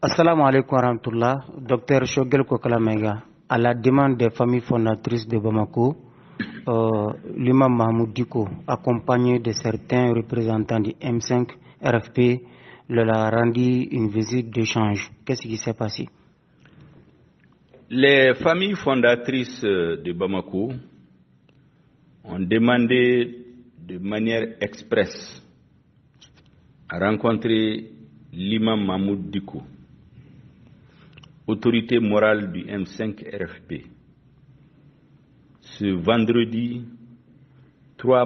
Assalamu alaikum warahmatullah. Docteur Shogel Kokalamega, à la demande des familles fondatrices de Bamako, l'imam Mahmoud Diko, accompagné de certains représentants du M5 RFP, leur a rendu une visite d'échange. Qu'est-ce qui s'est passé? Les familles fondatrices de Bamako ont demandé de manière expresse à rencontrer l'imam Mahmoud Diko, autorité morale du M5 RFP, ce vendredi 3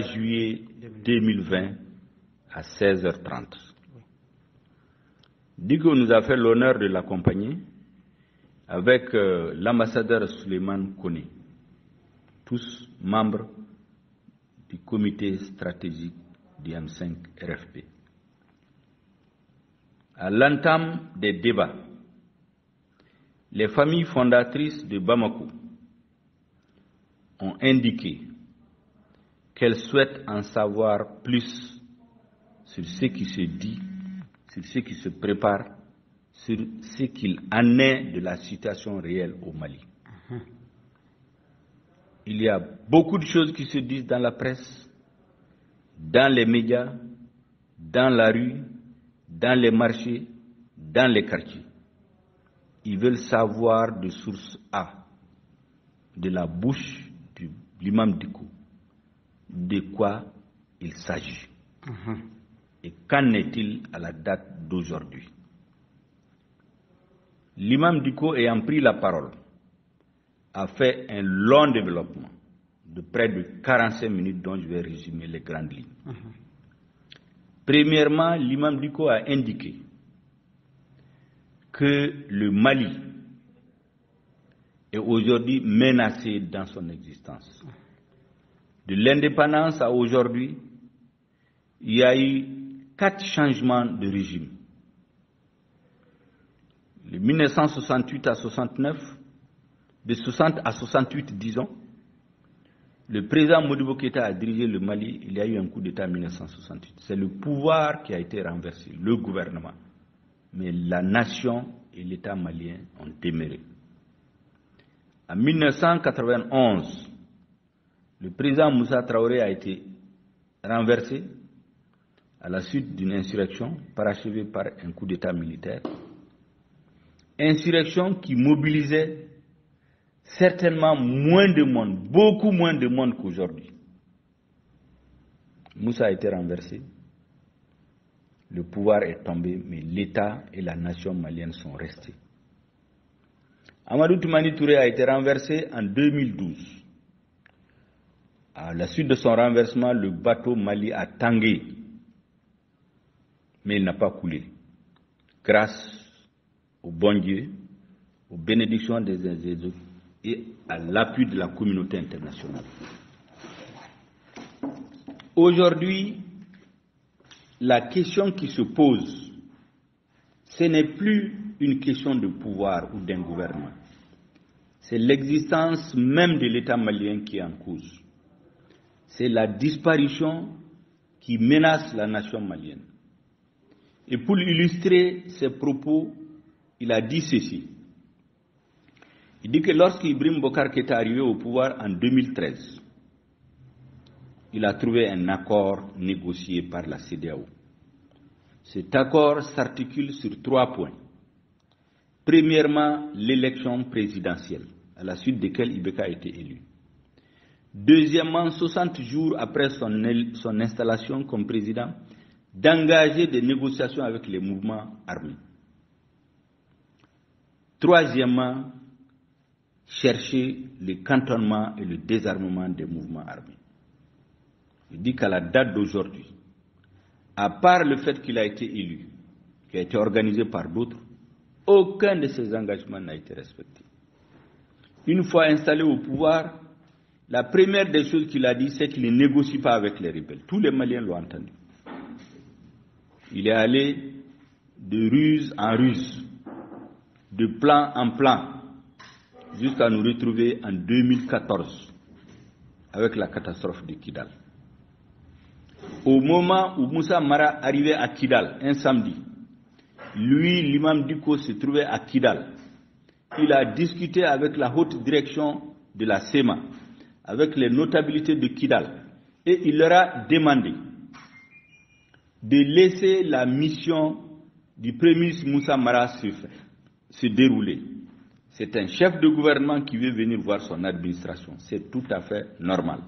juillet 2020 à 16h30. Diko nous a fait l'honneur de l'accompagner avec l'ambassadeur Suleiman Kone, tous membres du comité stratégique du M5 RFP. À l'entame des débats, les familles fondatrices de Bamako ont indiqué qu'elles souhaitent en savoir plus sur ce qui se dit, sur ce qui se prépare, sur ce qu'il en est de la situation réelle au Mali. Il y a beaucoup de choses qui se disent dans la presse, dans les médias, dans la rue, dans les marchés, dans les quartiers. Ils veulent savoir de source A, de la bouche de l'imam Diko, de quoi il s'agit. Et qu'en est-il à la date d'aujourd'hui? L'imam Diko, ayant pris la parole, a fait un long développement de près de 45 minutes dont je vais résumer les grandes lignes. Premièrement, l'imam Diko a indiqué que le Mali est aujourd'hui menacé dans son existence. De l'indépendance à aujourd'hui, il y a eu 4 changements de régime. De 1968 à 69, de 60 à 68, disons, le président Modibo Keïta a dirigé le Mali, il y a eu un coup d'État en 1968. C'est le pouvoir qui a été renversé, le gouvernement. Mais la nation et l'État malien ont demeuré. En 1991, le président Moussa Traoré a été renversé à la suite d'une insurrection parachevée par un coup d'État militaire. Insurrection qui mobilisait certainement moins de monde, beaucoup moins de monde qu'aujourd'hui. Moussa a été renversé, le pouvoir est tombé, mais l'État et la nation malienne sont restés. Amadou Toumani Touré a été renversé en 2012. À la suite de son renversement, le bateau Mali a tangué, mais il n'a pas coulé, grâce au bon Dieu, aux bénédictions des uns et des autres, et à l'appui de la communauté internationale. Aujourd'hui, la question qui se pose, ce n'est plus une question de pouvoir ou d'un gouvernement. C'est l'existence même de l'État malien qui est en cause. C'est la disparition qui menace la nation malienne. Et pour illustrer ses propos, il a dit ceci. Il dit que lorsqu'Ibrahim Bokar Keïta est arrivé au pouvoir en 2013, il a trouvé un accord négocié par la CEDEAO. Cet accord s'articule sur 3 points. Premièrement, l'élection présidentielle, à la suite de laquelle Ibeka a été élu. Deuxièmement, 60 jours après son installation comme président, d'engager des négociations avec les mouvements armés. Troisièmement, chercher le cantonnement et le désarmement des mouvements armés. Il dit qu'à la date d'aujourd'hui, à part le fait qu'il a été élu, qui a été organisé par d'autres, aucun de ces engagements n'a été respecté. Une fois installé au pouvoir, la première des choses qu'il a dit, c'est qu'il ne négocie pas avec les rebelles. Tous les Maliens l'ont entendu. Il est allé de ruse en ruse, de plan en plan, jusqu'à nous retrouver en 2014 avec la catastrophe de Kidal. Au moment où Moussa Mara arrivait à Kidal, un samedi, lui, l'imam Diko, se trouvait à Kidal. Il a discuté avec la haute direction de la SEMA, avec les notabilités de Kidal, et il leur a demandé de laisser la mission du Premier ministre Moussa Mara se dérouler. C'est un chef de gouvernement qui veut venir voir son administration. C'est tout à fait normal.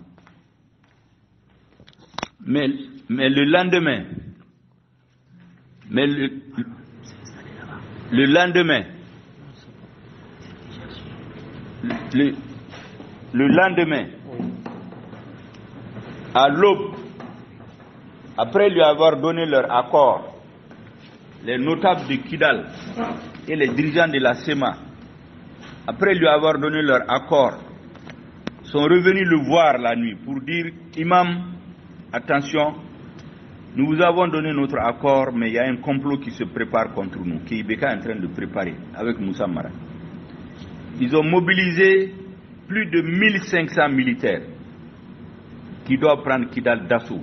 Mais le lendemain, à l'aube, après lui avoir donné leur accord, les notables de Kidal et les dirigeants de la SEMA, après lui avoir donné leur accord, sont revenus le voir la nuit pour dire: Imam, attention, nous vous avons donné notre accord, mais il y a un complot qui se prépare contre nous, que Ibeka est en train de préparer avec Moussa Mara. Ils ont mobilisé plus de 1500 militaires qui doivent prendre Kidal d'assaut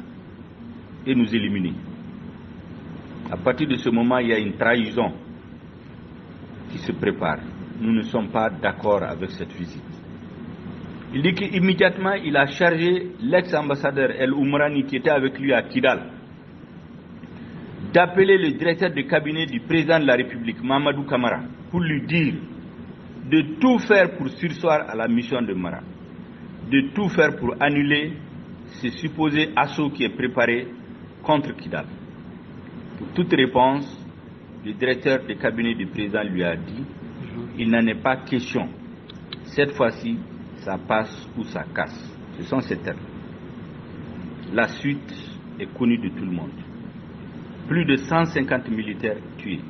et nous éliminer. À partir de ce moment, il y a une trahison qui se prépare. Nous ne sommes pas d'accord avec cette visite. Il dit qu'immédiatement, il a chargé l'ex-ambassadeur El Oumrani qui était avec lui à Kidal d'appeler le directeur de cabinet du président de la République, Mamadou Camara, pour lui dire de tout faire pour surseoir à la mission de Mara, de tout faire pour annuler ce supposé assaut qui est préparé contre Kidal. Pour toute réponse, le directeur de cabinet du président lui a dit: il n'en est pas question. Cette fois-ci, ça passe ou ça casse. Ce sont ces termes. La suite est connue de tout le monde. Plus de 150 militaires tués.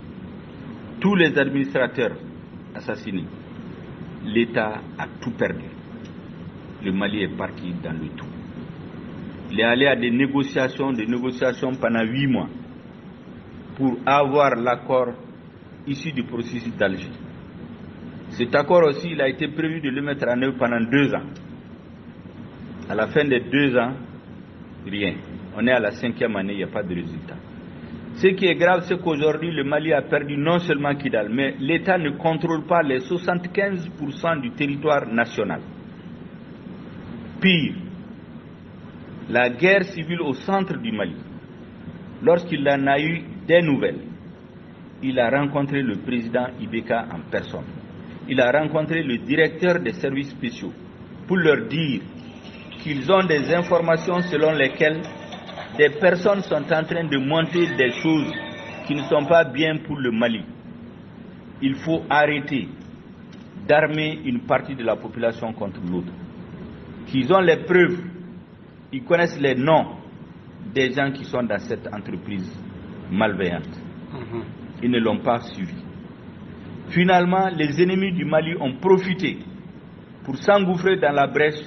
Tous les administrateurs assassinés. L'État a tout perdu. Le Mali est parti dans le tout. Il est allé à des négociations pendant 8 mois pour avoir l'accord issu du processus d'Alger. Cet accord aussi, il a été prévu de le mettre en œuvre pendant 2 ans. À la fin des 2 ans, rien. On est à la 5e année, il n'y a pas de résultat. Ce qui est grave, c'est qu'aujourd'hui, le Mali a perdu non seulement Kidal, mais l'État ne contrôle pas les 75% du territoire national. Pire, la guerre civile au centre du Mali, lorsqu'il en a eu des nouvelles, il a rencontré le président Ibeka en personne. Il a rencontré le directeur des services spéciaux pour leur dire qu'ils ont des informations selon lesquelles des personnes sont en train de monter des choses qui ne sont pas bien pour le Mali. Il faut arrêter d'armer une partie de la population contre l'autre. Qu'ils ont les preuves, ils connaissent les noms des gens qui sont dans cette entreprise malveillante. Ils ne l'ont pas suivi. Finalement, les ennemis du Mali ont profité pour s'engouffrer dans la brèche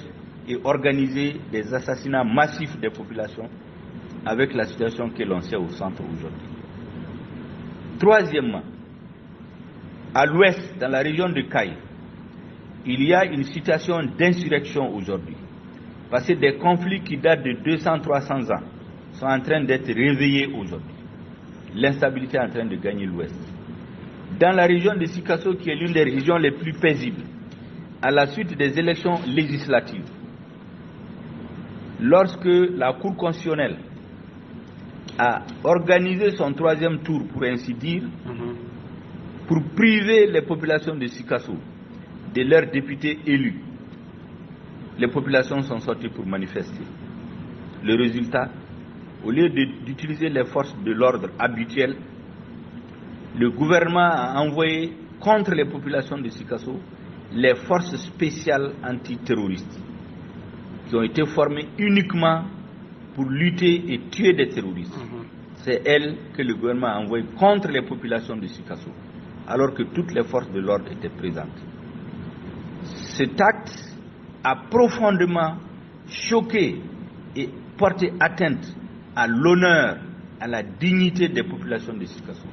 et organiser des assassinats massifs des populations avec la situation que l'on sait au centre aujourd'hui. Troisièmement, à l'ouest, dans la région de Kaï, il y a une situation d'insurrection aujourd'hui. Parce que des conflits qui datent de 200-300 ans sont en train d'être réveillés aujourd'hui. L'instabilité est en train de gagner l'ouest. Dans la région de Sikasso, qui est l'une des régions les plus paisibles, à la suite des élections législatives, lorsque la Cour constitutionnelle a organisé son 3e tour, pour ainsi dire, pour priver les populations de Sikasso de leurs députés élus, les populations sont sorties pour manifester. Le résultat, au lieu d'utiliser les forces de l'ordre habituelles, le gouvernement a envoyé contre les populations de Sikasso les forces spéciales antiterroristes qui ont été formées uniquement pour lutter et tuer des terroristes. C'est elles que le gouvernement a envoyées contre les populations de Sikasso, alors que toutes les forces de l'ordre étaient présentes. Cet acte a profondément choqué et porté atteinte à l'honneur, à la dignité des populations de Sikasso,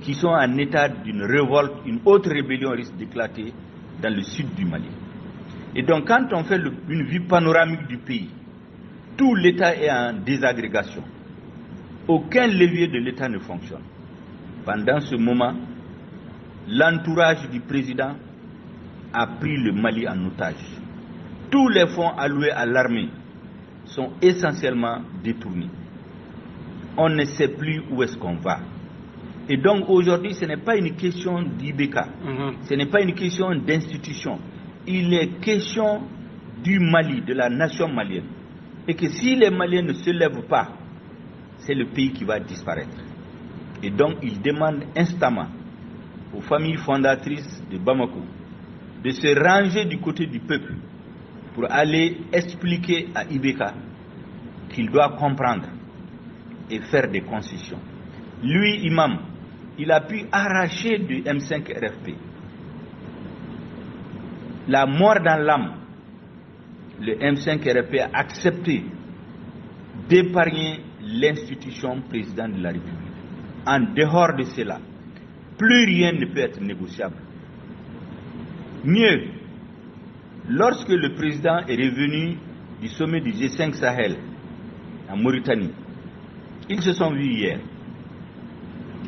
qui sont en état d'une révolte. Une autre rébellion risque d'éclater dans le sud du Mali. Et donc quand on fait une vue panoramique du pays, tout l'État est en désagrégation. Aucun levier de l'État ne fonctionne. Pendant ce moment, l'entourage du président a pris le Mali en otage. Tous les fonds alloués à l'armée sont essentiellement détournés. On ne sait plus où est-ce qu'on va. Et donc aujourd'hui, ce n'est pas une question d'IBK, ce n'est pas une question d'institution. Il est question du Mali, de la nation malienne. Et que si les Maliens ne se lèvent pas, c'est le pays qui va disparaître. Et donc il demande instamment aux familles fondatrices de Bamako de se ranger du côté du peuple pour aller expliquer à IBK qu'il doit comprendre et faire des concessions. Lui, imam, il a pu arracher du M5 RFP la mort dans l'âme. Le M5 RFP a accepté d'épargner l'institution président de la République. En dehors de cela, plus rien ne peut être négociable. Mieux, lorsque le président est revenu du sommet du G5 Sahel en Mauritanie, ils se sont vus hier.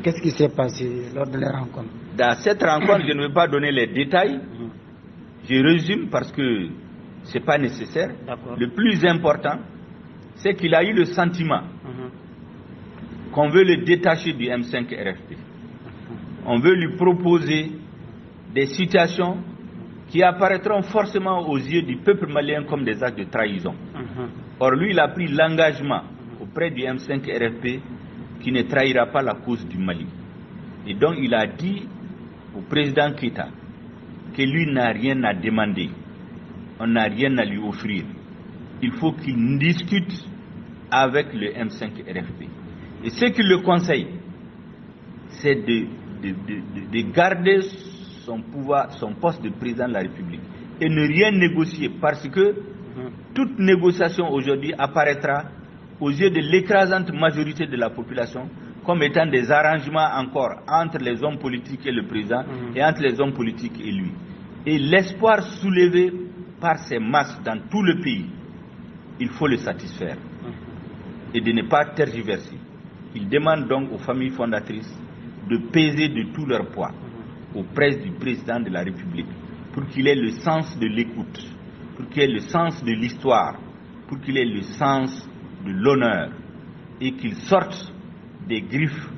Qu'est-ce qui s'est passé lors de la rencontre? Dans cette rencontre, je ne vais pas donner les détails. Je résume parce que ce n'est pas nécessaire. Le plus important, c'est qu'il a eu le sentiment qu'on veut le détacher du M5 RFP. On veut lui proposer des situations qui apparaîtront forcément aux yeux du peuple malien comme des actes de trahison. Or, lui, il a pris l'engagement auprès du M5 RFP qui ne trahira pas la cause du Mali. Et donc, il a dit au président Keïta que lui n'a rien à demander. On n'a rien à lui offrir. Il faut qu'il discute avec le M5 RFP. Et ce qu'il le conseille, c'est de garder son pouvoir, son poste de président de la République et ne rien négocier, parce que toute négociation aujourd'hui apparaîtra aux yeux de l'écrasante majorité de la population comme étant des arrangements encore entre les hommes politiques et le président et entre les hommes politiques et lui. Et l'espoir soulevé par ces masses dans tout le pays, il faut le satisfaire et de ne pas tergiverser. Il demande donc aux familles fondatrices de peser de tout leur poids auprès du président de la République pour qu'il ait le sens de l'écoute, pour qu'il ait le sens de l'histoire, pour qu'il ait le sens de l'honneur et qu'il sorte des griffes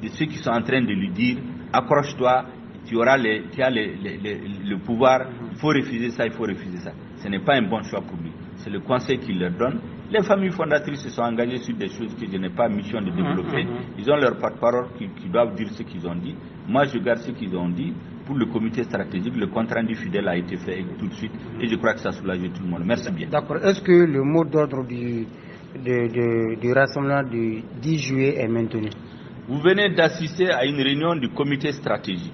de ceux qui sont en train de lui dire accroche-toi, tu as le pouvoir, il faut refuser ça, il faut refuser ça. Ce n'est pas un bon choix pour lui. C'est le conseil qu'il leur donne. Les familles fondatrices se sont engagées sur des choses que je n'ai pas mission de développer. Ils ont leur porte-parole qui doivent dire ce qu'ils ont dit. Moi, je garde ce qu'ils ont dit. Pour le comité stratégique, le compte rendu fidèle a été fait tout de suite. Et je crois que ça soulage tout le monde. Merci bien. D'accord. Est-ce que le mot d'ordre du rassemblement du 10 juillet est maintenu? Vous venez d'assister à une réunion du comité stratégique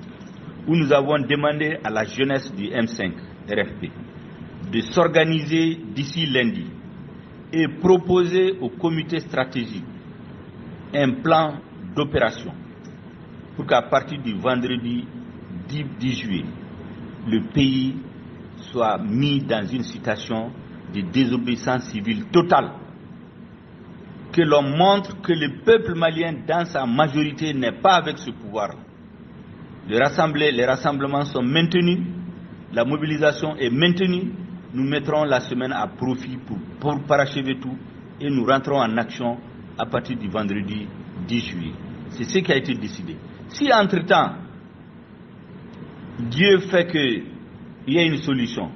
où nous avons demandé à la jeunesse du M5 RFP de s'organiser d'ici lundi et proposer au comité stratégique un plan d'opération pour qu'à partir du vendredi 10 juillet, le pays soit mis dans une situation de désobéissance civile totale. Que l'on montre que le peuple malien dans sa majorité n'est pas avec ce pouvoir. Les rassemblements sont maintenus, la mobilisation est maintenue. Nous mettrons la semaine à profit pour parachever tout et nous rentrons en action à partir du vendredi 10 juillet. C'est ce qui a été décidé. Si entre-temps, Dieu fait qu'il y ait une solution,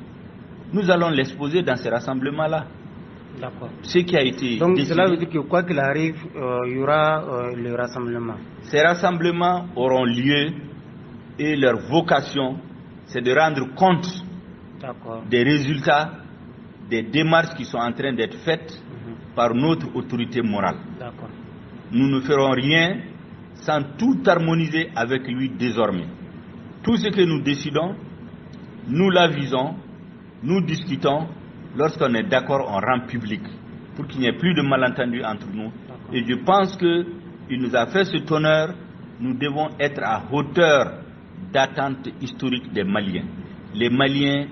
nous allons l'exposer dans ces rassemblements-là. D'accord. Ce qui a été donc décidé. Cela veut dire que quoi qu'il arrive, il y aura le rassemblement. Ces rassemblements auront lieu et leur vocation, c'est de rendre compte des résultats des démarches qui sont en train d'être faites par notre autorité morale. Nous ne ferons rien sans tout harmoniser avec lui désormais. Tout ce que nous décidons, nous l'avisons, nous discutons. Lorsqu'on est d'accord, on rend public pour qu'il n'y ait plus de malentendus entre nous. Et je pense qu'il nous a fait cet honneur. Nous devons être à hauteur d'attente historique des Maliens. Les Maliens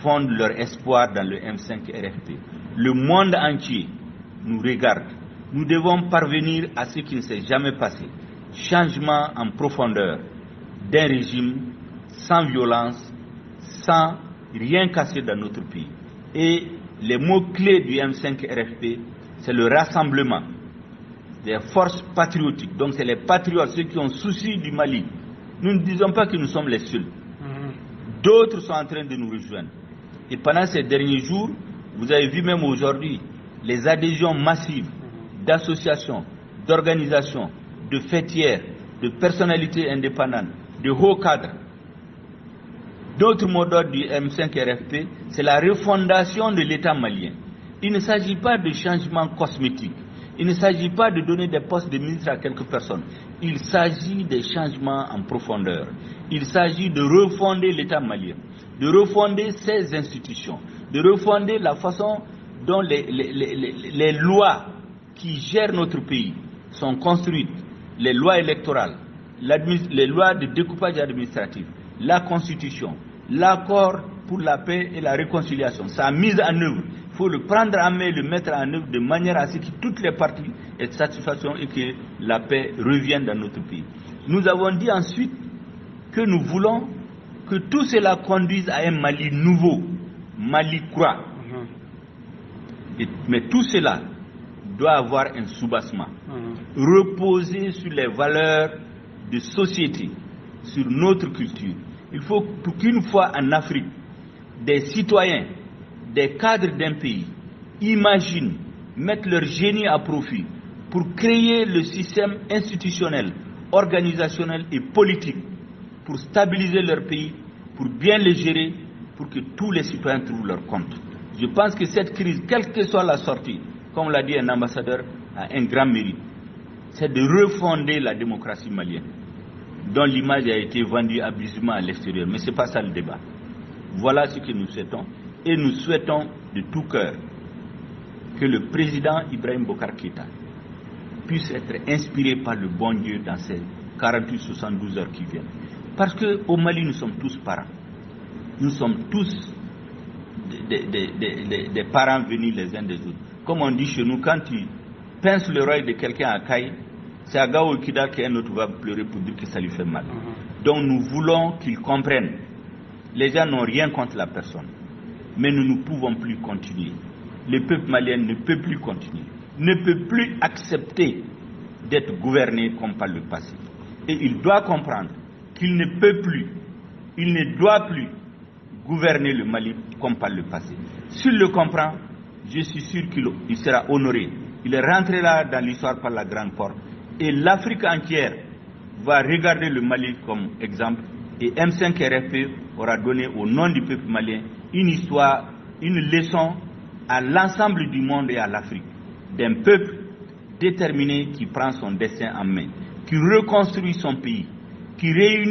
fondent leur espoir dans le M5 RFP. Le monde entier nous regarde. Nous devons parvenir à ce qui ne s'est jamais passé. changement en profondeur d'un régime sans violence, sans rien casser dans notre pays. Et les mots-clés du M5 RFP, c'est le rassemblement des forces patriotiques. Donc c'est les patriotes, ceux qui ont souci du Mali. Nous ne disons pas que nous sommes les seuls. D'autres sont en train de nous rejoindre. Et pendant ces derniers jours, vous avez vu même aujourd'hui les adhésions massives d'associations, d'organisations, de fêtières, de personnalités indépendantes, de hauts cadres. D'autres mots d'ordre du M5 RFP, c'est la refondation de l'État malien. Il ne s'agit pas de changements cosmétiques. Il ne s'agit pas de donner des postes de ministre à quelques personnes. Il s'agit des changements en profondeur. Il s'agit de refonder l'État malien, de refonder ses institutions, de refonder la façon dont les lois qui gèrent notre pays sont construites, les lois électorales, les lois de découpage administratif, la constitution, l'accord pour la paix et la réconciliation, sa mise en œuvre. Il faut le prendre en main et le mettre en œuvre de manière à ce que toutes les parties aient satisfaction et que la paix revienne dans notre pays. Nous avons dit ensuite que nous voulons que tout cela conduise à un Mali nouveau, Mali croix. Mais tout cela doit avoir un soubassement, reposer sur les valeurs de société, sur notre culture. Il faut qu'une fois en Afrique, des citoyens, des cadres d'un pays imaginent, mettent leur génie à profit pour créer le système institutionnel, organisationnel et politique pour stabiliser leur pays, pour bien le gérer, pour que tous les citoyens trouvent leur compte. Je pense que cette crise, quelle que soit la sortie, comme l'a dit un ambassadeur, a un grand mérite. C'est de refonder la démocratie malienne, dont l'image a été vendue abusivement à l'extérieur. Mais ce n'est pas ça le débat. Voilà ce que nous souhaitons. Et nous souhaitons de tout cœur que le président Ibrahim Boubacar Keïta puisse être inspiré par le bon Dieu dans ces 48-72 heures qui viennent. Parce qu'au Mali, nous sommes tous parents. Nous sommes tous des parents venus les uns des autres. Comme on dit chez nous, quand tu pinces l'oreille de quelqu'un à Caille, c'est à Gao Kida qu'un autre va pleurer pour dire que ça lui fait mal. Donc nous voulons qu'ils comprennent. Les gens n'ont rien contre la personne. Mais nous ne pouvons plus continuer. Le peuple malien ne peut plus continuer. Ne peut plus accepter d'être gouverné comme par le passé. Et il doit comprendre qu'il ne peut plus, il ne doit plus gouverner le Mali comme par le passé. S'il le comprend, je suis sûr qu'il sera honoré. Il rentrera dans l'histoire par la grande porte. Et l'Afrique entière va regarder le Mali comme exemple. Et M5 RFP aura donné au nom du peuple malien une histoire, une leçon à l'ensemble du monde et à l'Afrique. D'un peuple déterminé qui prend son destin en main, qui reconstruit son pays, qui réunit